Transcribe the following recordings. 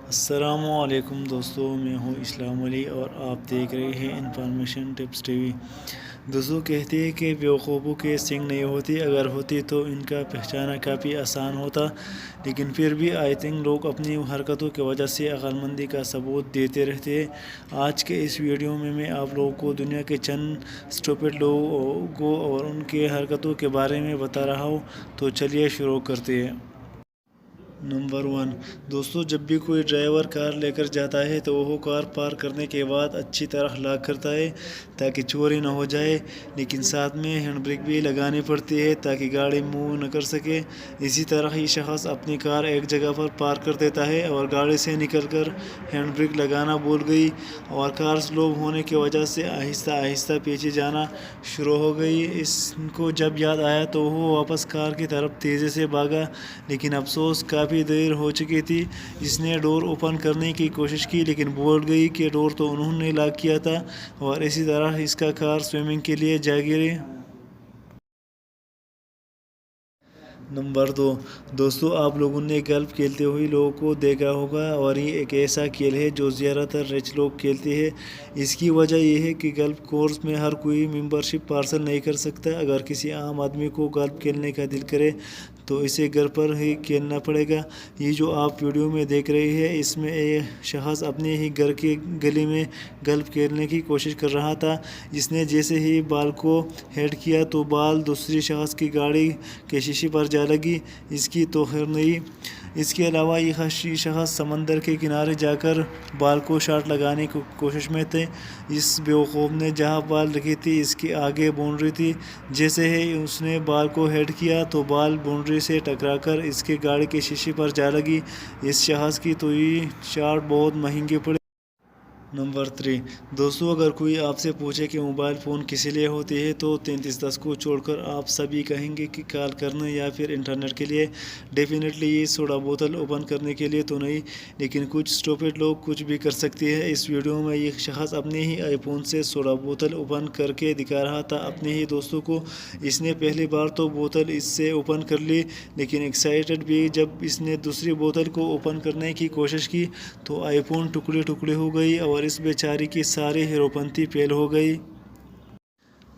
السلام علیکم دوستو، میں ہوں اسلام علی اور آپ دیکھ رہے ہیں انفارمیشن ٹپس ٹی وی۔ دوستو کہتے ہیں کہ بیوقوفوں کے سینگ نہیں ہوتی، اگر ہوتی تو ان کا پہچانا کافی آسان ہوتا، لیکن پھر بھی آئی تھنک لوگ اپنی حرکتوں کی وجہ سے عقل مندی کا ثبوت دیتے رہتے ہیں۔ آج کے اس ویڈیو میں آپ لوگوں کو دنیا کے چند اسٹوپڈ لوگوں اور ان کے حرکتوں کے بارے میں بتا رہا ہوں، تو چلیے شروع کرتے ہیں۔ نمبر 1 دوستو، جب بھی کوئی ڈرائیور کار لے کر جاتا ہے تو وہ کار پارک کرنے کے بعد اچھی طرح لاک کرتا ہے تاکہ چوری نہ ہو جائے، لیکن ساتھ میں ہینڈ بریک بھی لگانی پڑتی ہے تاکہ گاڑی موو نہ کر سکے۔ اسی طرح یہ شخص اپنی کار ایک جگہ پر پارک کر دیتا ہے اور گاڑی سے نکل کر ہینڈ بریک لگانا بھول گئی اور کار سلو ہونے کی وجہ سے آہستہ آہستہ پیچھے جانا شروع ہو گئی۔ اس کو جب یاد آیا تو وہ واپس کار کی طرف تیزی سے بھاگا، لیکن افسوس کافی دیر ہو چکی تھی۔ اس نے ڈور اوپن کرنے کی کوشش کی لیکن بھول گئی کہ ڈور تو انہوں نے لاک کیا تھا، اور اسی طرح اس کا کار سوئمنگ کے لیے جا گری۔ نمبر 2 دوستو، آپ لوگوں نے گلف کھیلتے ہوئے لوگوں کو دیکھا ہوگا، اور یہ ایک ایسا کھیل ہے جو زیادہ تر رچ لوگ کھیلتے ہیں۔ اس کی وجہ یہ ہے کہ گلف کورس میں ہر کوئی ممبرشپ پارسل نہیں کر سکتا۔ اگر کسی عام آدمی کو گلف کھیلنے کا دل کرے تو اسے گھر پر ہی کھیلنا پڑے گا۔ یہ جو آپ ویڈیو میں دیکھ رہے ہیں، اس میں ایک شخص اپنے ہی گھر کی گلی میں گلف کھیلنے کی کوشش کر رہا تھا۔ اس نے جیسے ہی بال کو ہٹ کیا تو بال دوسری شخص کی گاڑی کے شیشے پر جا لگی۔ اس کی تو خیر نہیں۔ اس کے علاوہ یہ شخص سمندر کے کنارے جا کر بال کو شاٹ لگانے کی کوشش میں تھے۔ اس بیوقوف نے جہاں بال رکھی تھی اس کے آگے باؤنڈری تھی۔ جیسے ہی اس نے بال کو ہٹ کیا تو بال باؤنڈری سے ٹکرا کر اس کی گاڑی کے شیشے پر جا لگی۔ اس شخص کی تو یہ شاٹ بہت مہنگی پڑی۔ نمبر 3 دوستو، اگر کوئی آپ سے پوچھے کہ موبائل فون کس لیے ہوتے ہیں تو 3310 کو چھوڑ کر آپ سبھی کہیں گے کہ کال کرنے یا پھر انٹرنیٹ کے لیے۔ ڈیفینیٹلی یہ سوڈا بوتل اوپن کرنے کے لیے تو نہیں، لیکن کچھ اسٹوپڈ لوگ کچھ بھی کر سکتے ہیں۔ اس ویڈیو میں یہ شخص اپنے ہی آئی فون سے سوڈا بوتل اوپن کر کے دکھا رہا تھا اپنے ہی دوستوں کو۔ اس نے پہلی بار تو بوتل اس سے اوپن کر لی، لیکن ایکسائٹڈ بھی جب اس نے دوسری بوتل کو اوپن کرنے کی کوشش کی تو آئی فون ٹکڑے ٹکڑے ہو گئی اور اس بیچارے کی ساری ہیرو پنتی فیل ہو گئی۔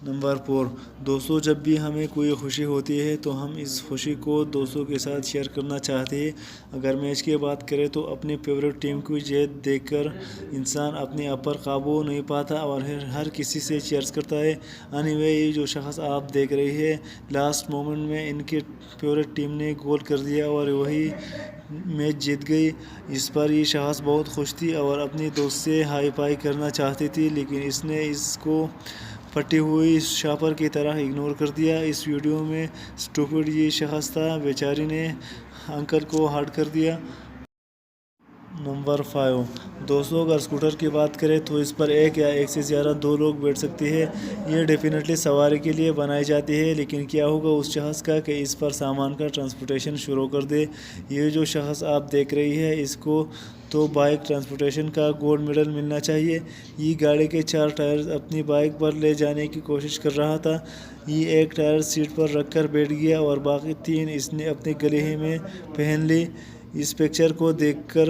نمبر 4 دوستو، جب بھی ہمیں کوئی خوشی ہوتی ہے تو ہم اس خوشی کو دوستوں کے ساتھ شیئر کرنا چاہتے ہیں۔ اگر میچ کی بات کریں تو اپنی فیورٹ ٹیم کی جیت دیکھ کر انسان اپنے آپ پر قابو نہیں پاتا اور ہر کسی سے چیئرز کرتا ہے۔ اینی وے، یہ جو شخص آپ دیکھ رہے ہیں، لاسٹ مومنٹ میں ان کی فیورٹ ٹیم نے گول کر دیا اور وہی میچ جیت گئی۔ اس پر یہ شخص بہت خوش تھی اور اپنی دوست سے ہائی فائی کرنا چاہتی تھی، لیکن اس نے اس کو پھٹی ہوئی شاپر کی طرح اگنور کر دیا۔ اس ویڈیو میں اسٹوپڈ یہ شخص تھا، بیچاری نے انکل کو ہرٹ کر دیا۔ نمبر 5 دوستو، اگر اسکوٹر کی بات کریں تو اس پر ایک یا ایک سے زیادہ 2 لوگ بیٹھ سکتے ہیں۔ یہ ڈیفینیٹلی سواری کے لیے بنائی جاتی ہے، لیکن کیا ہوگا اس شخص کا کہ اس پر سامان کا ٹرانسپورٹیشن شروع کر دے۔ یہ جو شخص آپ دیکھ رہی ہے، اس کو تو بائک ٹرانسپورٹیشن کا گولڈ میڈل ملنا چاہیے۔ یہ گاڑی کے 4 ٹائرز اپنی بائک پر لے جانے کی کوشش کر رہا تھا۔ یہ ایک ٹائر سیٹ پر رکھ کر بیٹھ گیا اور باقی 3 اس نے اپنے گلے ہی میں پہن لی۔ اس پکچر کو دیکھ کر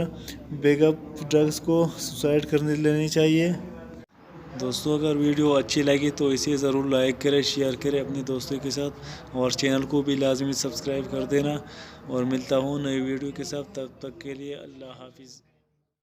بیگ اپ ڈرگز کو سوسائڈ کر لینی چاہیے۔ دوستو، اگر ویڈیو اچھی لگی تو اسے ضرور لائک کریں، شیئر کریں اپنے دوستوں کے ساتھ، اور چینل کو بھی لازمی سبسکرائب کر دینا، اور ملتا ہوں نئی ویڈیو کے ساتھ۔ تب تک کے لیے اللہ حافظ۔